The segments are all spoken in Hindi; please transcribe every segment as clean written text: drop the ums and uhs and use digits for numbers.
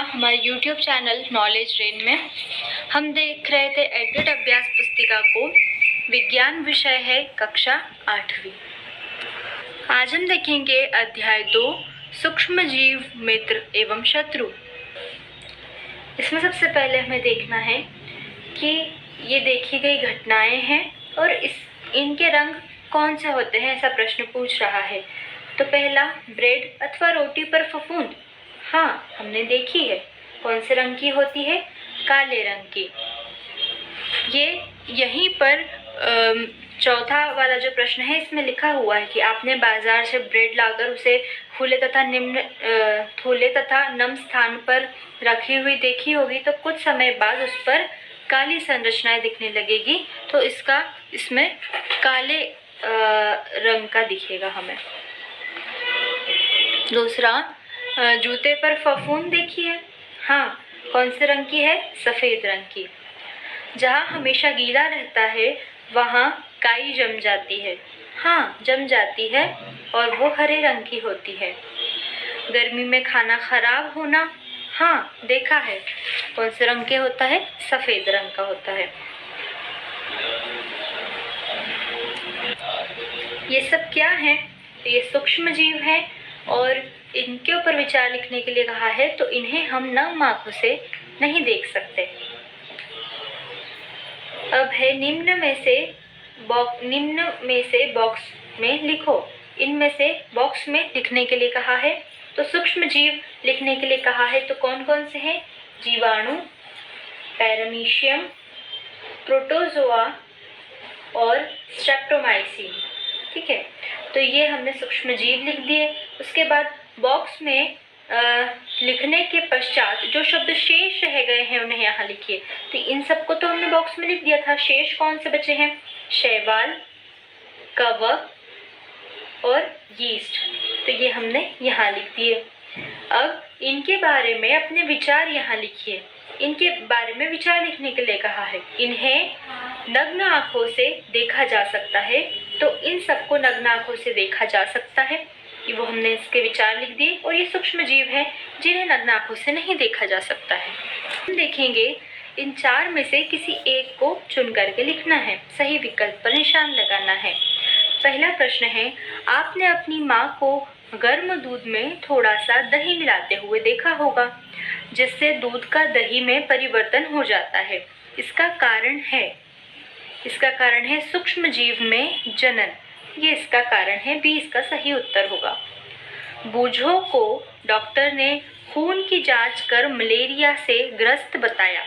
हमारे YouTube चैनल नॉलेज रेन में हम देख रहे थे एडिट अभ्यास पुस्तिका को। विज्ञान विषय है कक्षा 8वीं। आज हम देखेंगे अध्याय 2 सूक्ष्म जीव मित्र एवं शत्रु। इसमें सबसे पहले हमें देखना है कि ये देखी गई घटनाएं हैं और इनके रंग कौन से होते हैं, ऐसा प्रश्न पूछ रहा है। तो पहला, ब्रेड अथवा रोटी पर फफूंद। हाँ, हमने देखी है। कौन से रंग की होती है? काले रंग की। ये यहीं पर चौथा वाला जो प्रश्न है इसमें लिखा हुआ है कि आपने बाजार से ब्रेड लाकर उसे खुले तथा नम स्थान पर रखी हुई देखी होगी, तो कुछ समय बाद उस पर काली संरचनाएं दिखने लगेगी। तो इसमें काले रंग का दिखेगा हमें। दूसरा, जूते पर फफूंद देखी है। हाँ, कौन से रंग की है? सफेद रंग की। जहाँ हमेशा गीला रहता है वहाँ काई जम जाती है। हाँ, जम जाती है और वो हरे रंग की होती है। गर्मी में खाना खराब होना। हाँ, देखा है। कौन से रंग के होता है? सफेद रंग का होता है। ये सब क्या है? तो ये सूक्ष्म जीव है और इनके ऊपर विचार लिखने के लिए कहा है, तो इन्हें हम नग्न आंखों से नहीं देख सकते। अब है निम्न में से बॉक्स में लिखो। इनमें से बॉक्स में लिखने के लिए कहा है, तो सूक्ष्म जीव लिखने के लिए कहा है। तो कौन कौन से हैं? जीवाणु, पैरामीशियम, प्रोटोजोआ और स्ट्रेप्टोमाइसिन। ठीक है, तो ये हमने सूक्ष्म जीव लिख दिए। उसके बाद बॉक्स में लिखने के पश्चात जो शब्द शेष रह गए हैं उन्हें यहाँ लिखिए। तो इन सबको तो हमने बॉक्स में लिख दिया था। शेष कौन से बचे हैं? शैवाल, कवक और यीस्ट। तो ये हमने यहाँ लिख दिए। अब इनके बारे में अपने विचार यहाँ लिखिए। इनके बारे में विचार लिखने के लिए कहा है। इन्हें नग्न आंखों से देखा जा सकता है, तो इन सबको नग्न आंखों से देखा जा सकता है, कि वो हमने इसके विचार लिख दिए। और ये सूक्ष्म जीव है जिन्हें नग्न आंखों से नहीं देखा जा सकता है। हम देखेंगे इन चार में से किसी एक को चुन करके लिखना है। सही विकल्प पर निशान लगाना है। पहला प्रश्न है, आपने अपनी माँ को गर्म दूध में थोड़ा सा दही मिलाते हुए देखा होगा, जिससे दूध का दही में परिवर्तन हो जाता है। इसका कारण है सूक्ष्म जीव में जनन। ये इसका कारण है। बी इसका सही उत्तर होगा। बूझों को डॉक्टर ने खून की जांच कर मलेरिया से ग्रस्त बताया,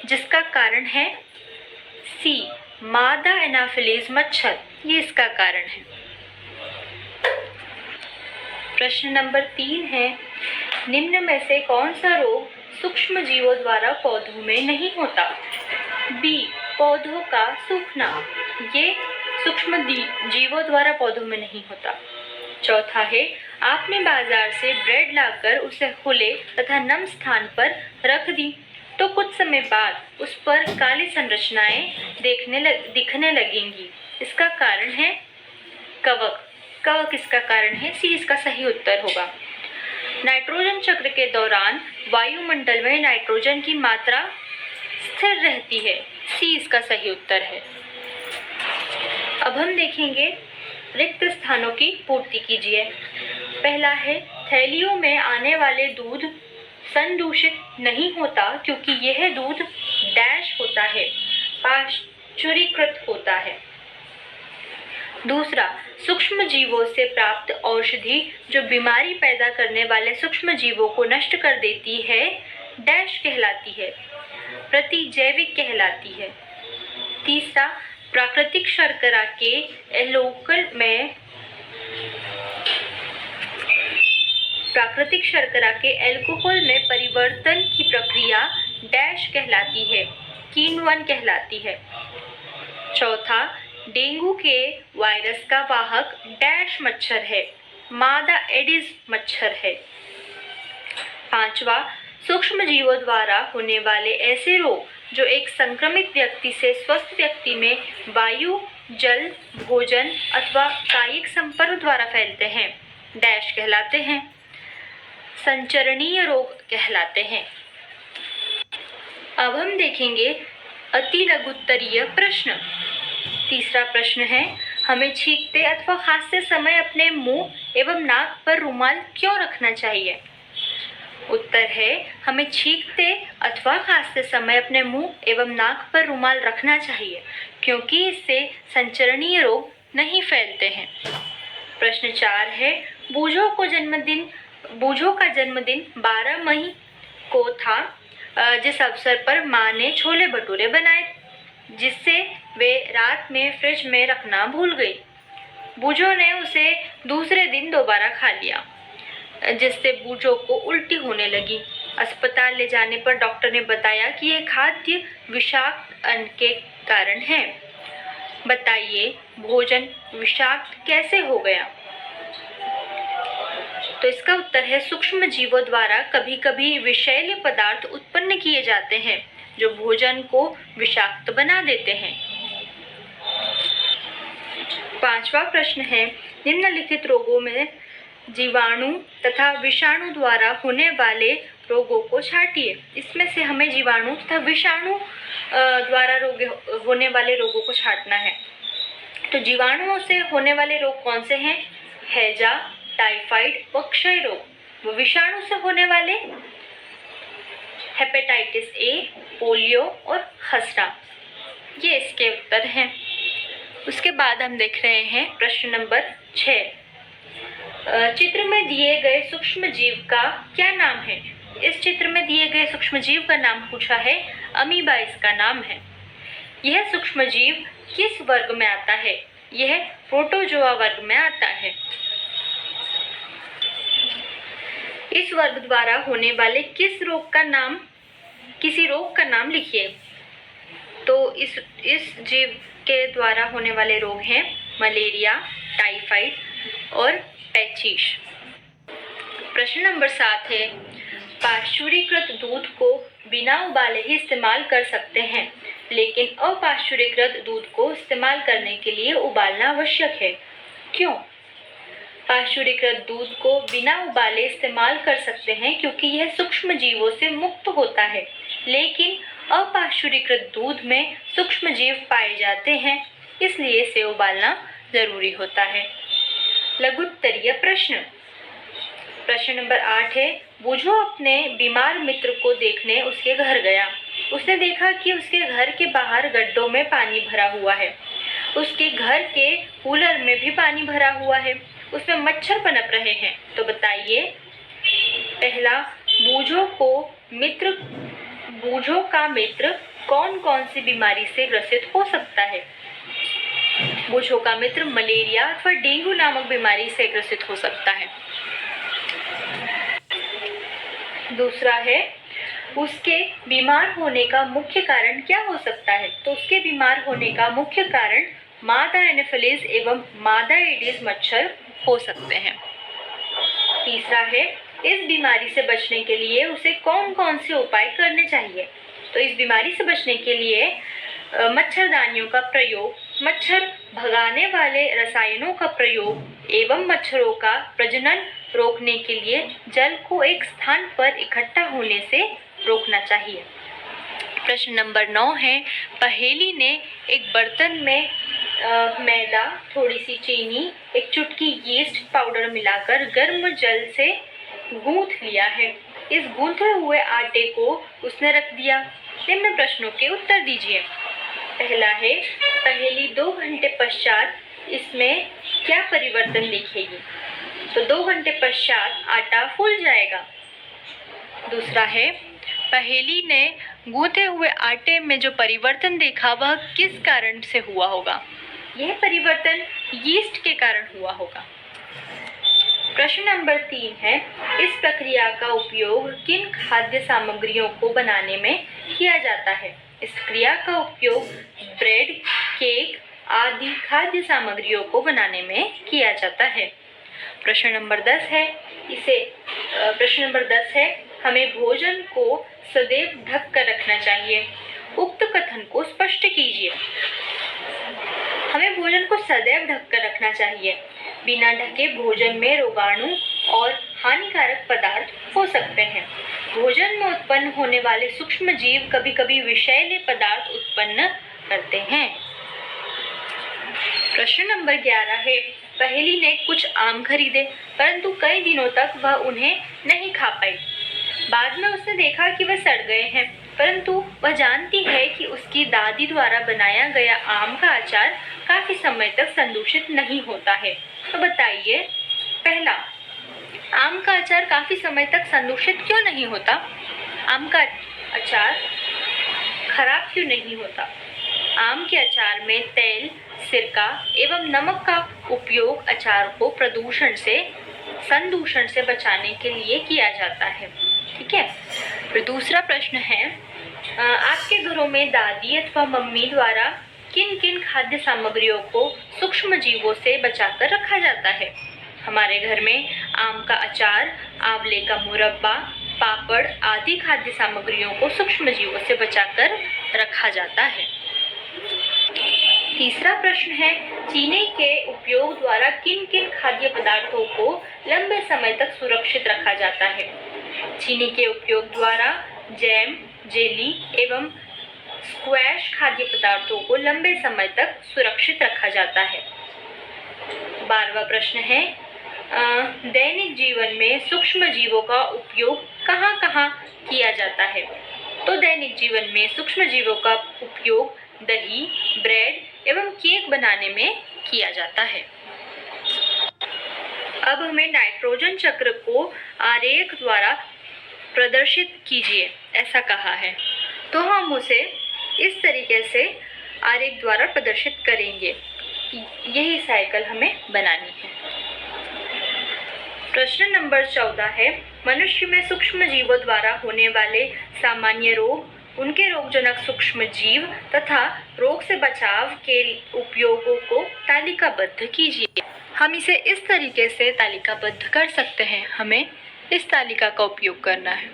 जिसका कारण है सी मादा एनाफिलीज मच्छर। ये इसका कारण है। प्रश्न नंबर 3 है, निम्न में से कौन सा रोग सूक्ष्म जीवों द्वारा पौधों में नहीं होता? बी पौधों का सूखना। ये सूक्ष्म जीवों द्वारा पौधों में नहीं होता। चौथा है, आपने बाजार से ब्रेड लाकर उसे खुले तथा नम स्थान पर रख दी, तो कुछ समय बाद उस पर काली संरचनाएं दिखने लगेंगी। इसका कारण है कवक। कवक इसका कारण है। सी इसका सही उत्तर होगा। नाइट्रोजन चक्र के दौरान वायुमंडल में नाइट्रोजन की मात्रा स्थिर रहती है। सी इसका सही उत्तर है। अब हम देखेंगे रिक्त स्थानों की पूर्ति कीजिए। पहला है, थैलियों में आने वाले दूध संदूषित नहीं होता क्योंकि यह दूध डैश होता है, पाश्चुरीकृत होता है। दूसरा, सूक्ष्म जीवों से प्राप्त औषधि जो बीमारी पैदा करने वाले सूक्ष्म जीवों को नष्ट कर देती है, डैश कहलाती है, प्रतिजैविक कहलाती है। तीसरा, प्राकृतिक शर्करा के अल्कोहल में परिवर्तन की प्रक्रिया डैश कहलाती है, किण्वन कहलाती है। चौथा, डेंगू के वायरस का वाहक डैश मच्छर है, मादा एडिस मच्छर है। पांचवा, सूक्ष्म जीवों द्वारा होने वाले ऐसे रोग जो एक संक्रमित व्यक्ति से स्वस्थ व्यक्ति में वायु, जल, भोजन अथवा कायिक संपर्क द्वारा फैलते हैं, डैश कहलाते हैं। संचरणीय रोग कहलाते हैं। अब हम देखेंगे अति लघुत्तरीय प्रश्न। तीसरा प्रश्न है, हमें छींकते अथवा खांसते समय अपने मुंह एवं नाक पर रुमाल क्यों रखना चाहिए? उत्तर है, हमें छींकते अथवा खांसते समय अपने मुंह एवं नाक पर रुमाल रखना चाहिए क्योंकि इससे संचरणीय रोग नहीं फैलते हैं। प्रश्न 4 है, बूझों का जन्मदिन 12 मई को था, जिस अवसर पर मां ने छोले भटूरे बनाए जिससे वे रात में फ्रिज में रखना भूल गई। बूझों ने उसे दूसरे दिन दोबारा खा लिया जिससे बूझों को उल्टी होने लगी। अस्पताल ले जाने पर डॉक्टर ने बताया कि यह खाद्य विषाक्त अन्न के कारण है। बताइए, भोजन विषाक्त कैसे हो गया? तो इसका उत्तर है, सूक्ष्म जीवों द्वारा कभी कभी विषैले पदार्थ उत्पन्न किए जाते हैं जो भोजन को विषाक्त बना देते हैं। 5वां प्रश्न है, निम्नलिखित रोगों में जीवाणु तथा विषाणु द्वारा होने वाले रोगों को छांटिए। इसमें से हमें जीवाणु तथा विषाणु द्वारा होने वाले रोगों को छांटना है। तो जीवाणुओं से होने वाले रोग कौन से हैं? हैजा, टाइफाइड व क्षय रोग। वो विषाणु से होने वाले हेपेटाइटिस ए, पोलियो और खसरा। ये इसके उत्तर हैं। उसके बाद हम देख रहे हैं प्रश्न नंबर 6। चित्र में दिए गए सूक्ष्म जीव का क्या नाम है? इस चित्र में दिए गए सूक्ष्म जीव का नाम पूछा है, अमीबा इसका नाम है। यह सूक्ष्म जीव किस वर्ग में आता है? यह प्रोटोजोआ वर्ग में आता है। इस वर्ग द्वारा होने वाले किसी रोग का नाम लिखिए। तो इस जीव के द्वारा होने वाले रोग हैं मलेरिया, टाइफाइड और पैचिश। प्रश्न नंबर 7 है, पाश्चुरीकृत दूध को बिना उबाले ही इस्तेमाल कर सकते हैं, लेकिन अपाश्चुरीकृत दूध को इस्तेमाल करने के लिए उबालना आवश्यक है। क्यों? पाश्चुरीकृत दूध को बिना उबाले इस्तेमाल कर सकते हैं क्योंकि यह सूक्ष्म जीवों से मुक्त होता है, लेकिन अपाश्चुरीकृत दूध में सूक्ष्म जीव पाए जाते हैं, इसलिए इसे उबालना जरूरी होता है। लघुत्तरीय प्रश्न। प्रश्न नंबर 8 है, बूझो अपने बीमार मित्र को देखने उसके घर गया। उसने देखा कि उसके घर के बाहर गड्ढों में पानी भरा हुआ है। उसके घर के कूलर में भी पानी भरा हुआ है, उसमें मच्छर पनप रहे हैं। तो बताइए, पहला, बूझों का मित्र कौन कौन सी बीमारी से ग्रसित हो सकता है? बूझों का मित्र मलेरिया अथवा डेंगू नामक बीमारी से ग्रसित हो सकता है। दूसरा है, उसके बीमार होने का मुख्य कारण क्या हो सकता है? तो उसके बीमार होने का मुख्य कारण मादा एनोफिलीज एवं मादा एडिस मच्छर हो सकते हैं। तीसरा है, इस बीमारी से बचने के लिए उसे कौन कौन से उपाय करने चाहिए? तो इस बीमारी से बचने के लिए मच्छरदानियों का प्रयोग, मच्छर भगाने वाले रसायनों का प्रयोग एवं मच्छरों का प्रजनन रोकने के लिए जल को एक स्थान पर इकट्ठा होने से रोकना चाहिए। प्रश्न नंबर 9 है, पहेली ने एक बर्तन में मैदा, थोड़ी सी चीनी, एक चुटकी यीस्ट पाउडर मिलाकर गर्म जल से गूंथ लिया है। इस गूंथे हुए आटे को उसने रख दिया। निम्न प्रश्नों के उत्तर दीजिए। पहला है, पहेली 2 घंटे पश्चात इसमें क्या परिवर्तन दिखेगी? तो 2 घंटे पश्चात आटा फूल जाएगा। दूसरा है, पहेली ने गूंथे हुए आटे में जो परिवर्तन देखा वह किस कारण से हुआ होगा? यह परिवर्तन यीस्ट के कारण हुआ होगा। प्रश्न नंबर 3 है, इस प्रक्रिया का उपयोग किन खाद्य सामग्रियों को बनाने में किया जाता है? इस क्रिया का उपयोग ब्रेड, केक आदि खाद्य सामग्रियों को बनाने में किया जाता है। प्रश्न नंबर 10 है, हमें भोजन को सदैव ढक कर रखना चाहिए। उक्त कथन को स्पष्ट कीजिए। हमें भोजन को सदैव ढक कर रखना चाहिए। बिना ढके भोजन में रोगाणु और हानिकारक पदार्थ हो सकते हैं। भोजन में उत्पन्न होने वाले सूक्ष्म जीव कभी कभी विषैले पदार्थ उत्पन्न करते हैं। प्रश्न नंबर 11 है, पहेली ने कुछ आम खरीदे परंतु कई दिनों तक वह उन्हें नहीं खा पाई। बाद में उसने देखा कि वह सड़ गए हैं, परंतु वह जानती है कि उसकी दादी द्वारा बनाया गया आम का अचार काफी समय तक संदूषित नहीं होता है। तो बताइए, पहला, आम का अचार काफी समय तक संदूषित क्यों नहीं होता? आम का अचार खराब क्यों नहीं होता? आम के अचार में तेल, सिरका एवं नमक का उपयोग अचार को संदूषण से बचाने के लिए किया जाता है। ठीक है। फिर दूसरा प्रश्न है, आपके घरों में दादी अथवा मम्मी द्वारा किन किन खाद्य सामग्रियों को सूक्ष्म जीवों से बचाकर रखा जाता है? हमारे घर में आम का अचार, आंवले का मुरब्बा, पापड़ आदि खाद्य सामग्रियों को सूक्ष्म जीवों से बचाकर रखा जाता है। तीसरा प्रश्न है, चीनी के उपयोग द्वारा किन किन खाद्य पदार्थों को लंबे समय तक सुरक्षित रखा जाता है? चीनी के उपयोग द्वारा जैम, जेली एवं स्क्वैश खाद्य पदार्थों को लंबे समय तक सुरक्षित रखा जाता है। 12वां प्रश्न है, दैनिक जीवन में सूक्ष्म जीवों का उपयोग कहाँ-कहाँ किया जाता है? तो दैनिक जीवन में सूक्ष्म जीवों का उपयोग दही, ब्रेड एवं केक बनाने में किया जाता है। अब हमें नाइट्रोजन चक्र को आरेख द्वारा प्रदर्शित कीजिए ऐसा कहा है, तो हम उसे इस तरीके से आरेख द्वारा प्रदर्शित करेंगे। यही साइकिल हमें बनानी है। प्रश्न नंबर 14 है, मनुष्य में सूक्ष्म जीवों द्वारा होने वाले सामान्य रोग, उनके रोगजनक सूक्ष्म जीव तथा रोग से बचाव के उपयोगों को तालिकाबद्ध कीजिए। हम इसे इस तरीके से तालिकाबद्ध कर सकते हैं। हमें इस तालिका का उपयोग करना है।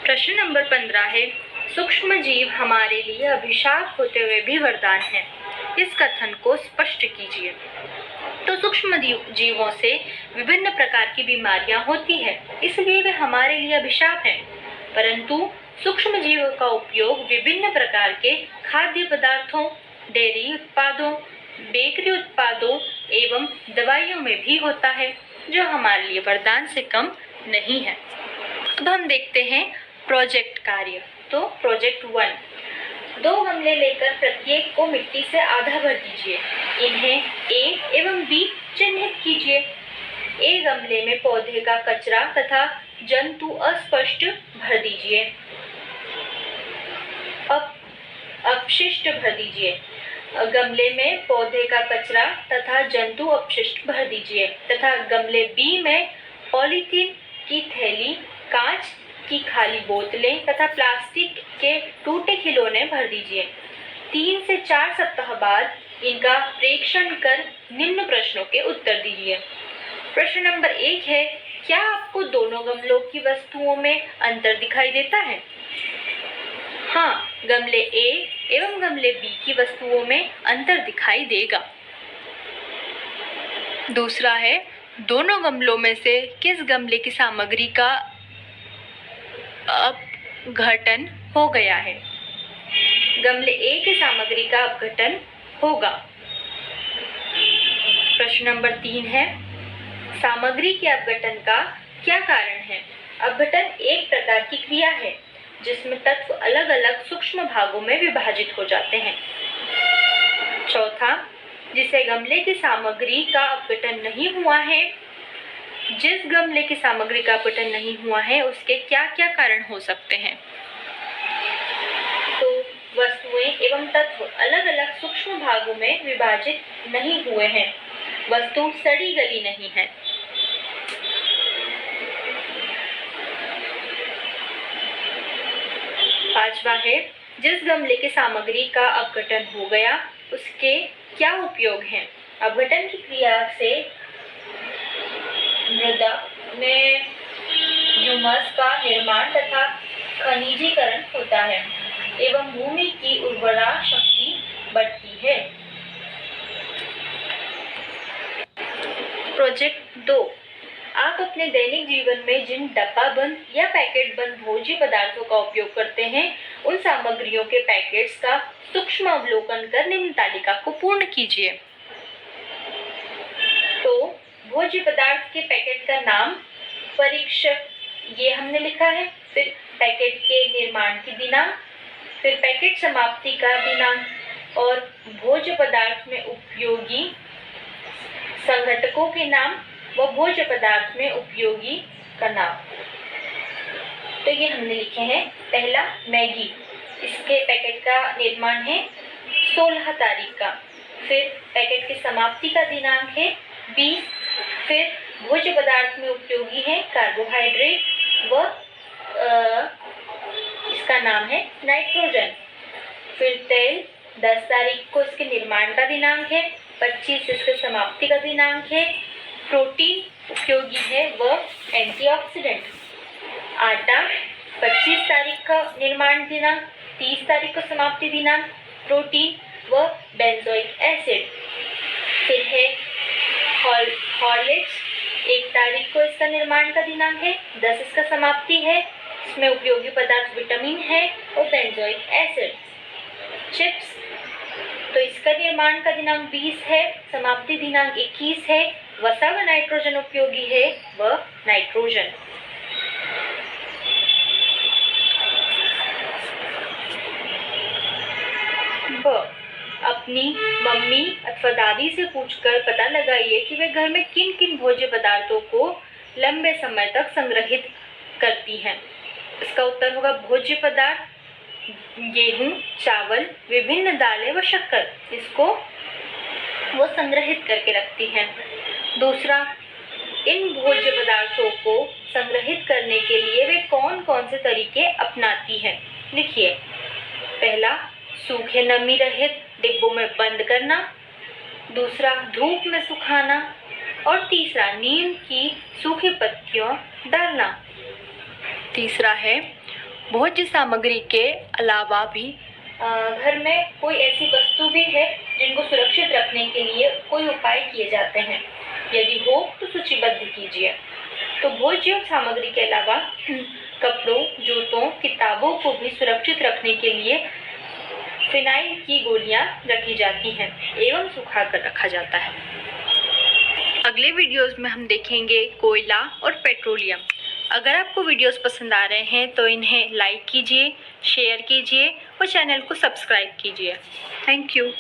प्रश्न नंबर 15 है, सूक्ष्म जीव हमारे लिए अभिशाप होते हुए भी वरदान है। इस कथन को स्पष्ट कीजिए। तो सूक्ष्म जीवों से विभिन्न प्रकार की बीमारियां होती है, इसलिए वे हमारे लिए अभिशाप हैं। परंतु सूक्ष्म जीवों का उपयोग विभिन्न प्रकार के खाद्य पदार्थों, डेयरी उत्पादों, बेकरी उत्पादों एवं दवाइयों में भी होता है, जो हमारे लिए वरदान से कम नहीं है। अब हम देखते हैं प्रोजेक्ट कार्य। तो प्रोजेक्ट 1, 2 गमले लेकर प्रत्येक को मिट्टी से आधा भर दीजिए। इन्हें A एवं B चिन्हित कीजिए। A गमले में पौधे का कचरा तथा जंतु अस्पष्ट भर दीजिए। अपशिष्ट भर दीजिए। गमले में पौधे का कचरा तथा जंतु अपशिष्ट भर दीजिए तथा गमले B में पॉलीथीन की थैली, कांच की खाली बोतलें तथा प्लास्टिक के टूटे खिलौने भर दीजिए। 3 से 4 सप्ताह बाद इनका प्रेक्षण कर निम्न प्रश्नों के उत्तर दीजिए। प्रश्न नंबर 1 है, क्या आपको दोनों गमलों की वस्तुओं में अंतर दिखाई देता है? हाँ, गमले A एवं गमले B की वस्तुओं में अंतर दिखाई देगा। दूसरा है, दोनों गमलों में से किस गमले की सामग्री का अपघटन हो गया है? गमले A की सामग्री का अपघटन होगा। प्रश्न नंबर 3 है, सामग्री के अपघटन का क्या कारण है? अपघटन एक प्रकार की क्रिया है जिसमें तत्व अलग अलग सूक्ष्म भागों में विभाजित हो जाते हैं। चौथा, जिसे गमले की सामग्री का अपघटन नहीं हुआ है, जिस गमले की सामग्री का अपघटन नहीं हुआ है उसके क्या क्या कारण हो सकते हैं? तो वस्तुएं एवं तत्व अलग अलग सूक्ष्म भागों में विभाजित नहीं हुए हैं, वस्तु सड़ी गली नहीं है। पांचवा है, जिस गमले की सामग्री का अपघटन हो गया उसके क्या उपयोग हैं? अपघटन की क्रिया से मृदा में ह्यूमस का निर्माण तथा खनिजीकरण होता है एवं भूमि की उर्वरा शक्ति बढ़ती है। प्रोजेक्ट 2, आप अपने दैनिक जीवन में जिन डब्बाबंद या पैकेट बंद भोज्य पदार्थों का उपयोग करते हैं उन सामग्रियों के पैकेट्स का सूक्ष्म अवलोकन कर निम्न तालिका को पूर्ण कीजिए। तो भोज्य पदार्थ के पैकेट का नाम, परीक्षक ये हमने लिखा है, फिर पैकेट के निर्माण की दिनांक, फिर पैकेट समाप्ति का दिनांक और भोज्य पदार्थ में उपयोगी संघटकों के नाम व भोज्य पदार्थ में उपयोगी का नाम। तो ये हमने लिखे हैं। पहला मैगी, इसके पैकेट का निर्माण है 16 तारीख का, फिर पैकेट की समाप्ति का दिनांक है 20, फिर भोज्य पदार्थ में उपयोगी है कार्बोहाइड्रेट व इसका नाम है नाइट्रोजन, फिर तेल 10 तारीख को इसके निर्माण का दिनांक है, 25 इसके समाप्ति का दिनांक है, प्रोटीन उपयोगी है व एंटीऑक्सीडेंट, आटा 25 तारीख का निर्माण दिनांक, 30 तारीख को समाप्ति दिनांक, प्रोटीन व बेंजोइक एसिड, फिर है हॉर्लिक्स 1 तारीख को इसका निर्माण का दिनांक है, 10 इसका समाप्ति है, इसमें उपयोगी पदार्थ विटामिन है और बेंजोइक एसिड। चिप्स, तो इसका निर्माण का दिनांक 20 है, समाप्ति दिनांक 21 है, वसा व नाइट्रोजन उपयोगी है व नाइट्रोजन। अपनी मम्मी अथवा दादी से पूछकर पता लगाइए कि वे घर में किन किन भोज्य पदार्थों को लंबे समय तक संग्रहित करती हैं। इसका उत्तर होगा भोज्य पदार्थ गेहूं, चावल, विभिन्न दालें व शक्कर, इसको वो संग्रहित करके रखती हैं। दूसरा, इन भोज्य पदार्थों को संग्रहित करने के लिए वे कौन कौन से तरीके अपनाती हैं। लिखिए, पहला सूखे नमी रहित डिब्बों में बंद करना, दूसरा धूप में सुखाना और तीसरा नीम की सूखी पत्तियों डालना। तीसरा है भोज्य सामग्री के अलावा भी घर में कोई ऐसी वस्तु भी है जिनको सुरक्षित रखने के लिए कोई उपाय किए जाते हैं, यदि हो तो सूचीबद्ध कीजिए। तो भोज्य सामग्री के अलावा कपड़ों, जूतों, किताबों को भी सुरक्षित रखने के लिए फिनाइल की गोलियां रखी जाती हैं एवं सुखा कर रखा जाता है। अगले वीडियोस में हम देखेंगे कोयला और पेट्रोलियम। अगर आपको वीडियोस पसंद आ रहे हैं तो इन्हें लाइक कीजिए, शेयर कीजिए और चैनल को सब्सक्राइब कीजिए। Thank you.